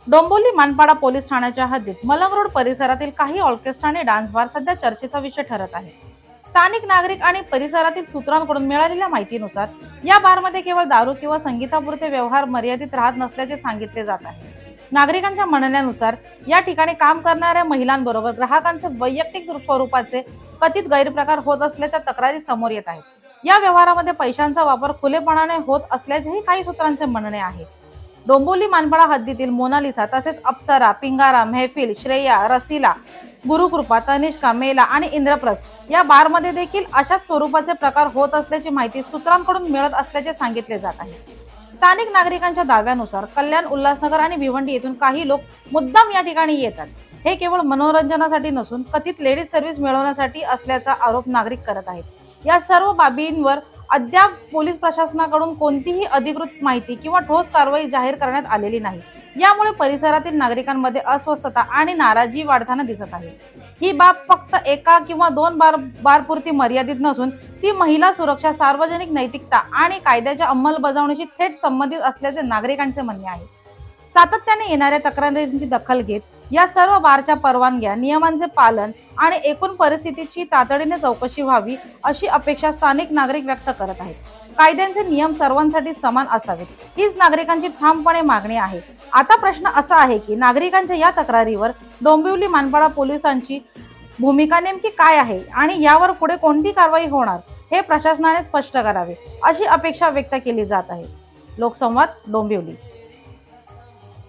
Dombivli Manpada police ठाण्याच्या हद्दीत मलंग road परिसरातील काही ऑर्केस्ट्रा आणि डान्स बार सध्या चर्चेचा विषय ठरत आहे। स्थानिक नागरिक आणि परिसरातील सूत्रांकडून मिळालेल्या माहितीनुसार या बारमध्ये केवळ दारू किंवा संगीतापुरते व्यवहार मर्यादित राहत नसल्याचे सांगितले जात आहे। नागरिकांच्या म्हणण्यानुसार या ठिकाणी काम करणाऱ्या महिलांबरोबर ग्राहकांचे वैयक्तिक स्वरूपाचे कथित गैरप्रकार होत असल्याच्या तक्रारी समोर येत आहेत। या व्यवहारामध्ये पैशांचा वापर खुलेपणाने होत असल्याचेही काही सूत्रांचे म्हणणे आहे। डोंबिवली मानपाडा हद्दीतील मोनालिसा तसेच अप्सरा, पिंगारा, महफिल, श्रेया, रसिला, गुरुकृपा, तनिष्का, मेला आणि इंद्रप्रस्थ या बारमध्ये देखील अशाच स्वरूपाचे प्रकार होत असल्याची माहिती सूत्रांकडून मिळत असल्याचे सांगितले जात आहे। स्थानिक नागरिकांच्या दाव्यानुसार कल्याण, उल्हासनगर आणि भिवंडी येथून काही लोक मुद्दाम या ठिकाणी येतात। हे केवळ मनोरंजनासाठी नसून कथित लेडीज सर्व्हिस मिळवण्यासाठी असल्याचा आरोप नागरिक करत आहेत। या सर्व बाबींवर अद्याप पोलीस प्रशासनाकडून कोणतीही अधिकृत माहिती किंवा ठोस कारवाई जाहीर करण्यात आलेली नाही। यामुळे परिसरातील नागरिकांमध्ये अस्वस्थता आणि नाराजी वाढताना दिसत आहे। ही बाब फक्त एका किंवा दोन बारपुरती मर्यादित नसून ती महिला सुरक्षा, सार्वजनिक नैतिकता आणि कायद्याच्या अंमलबजावणीशी थेट संबंधित असल्याचे नागरिकांचे म्हणणे आहे। सातत्याने येणाऱ्या तक्रारींची दखल घेत या सर्व बारच्या परवानग्या, नियमांचे पालन आणि एकूण परिस्थितीची तातडीने चौकशी व्हावी अशी अपेक्षा स्थानिक नागरिक व्यक्त करत आहेत। कायद्यांचे नियम सर्वांसाठी समान असावेत हीच नागरिकांची ठामपणे मागणी आहे। आता प्रश्न असा आहे की नागरिकांच्या या तक्रारीवर डोंबिवली मानपाडा पोलिसांची भूमिका नेमकी काय आहे आणि यावर पुढे कोणती कारवाई होणार हे प्रशासनाने स्पष्ट करावे अशी अपेक्षा व्यक्त केली जात आहे। लोकसंवाद, डोंबिवली।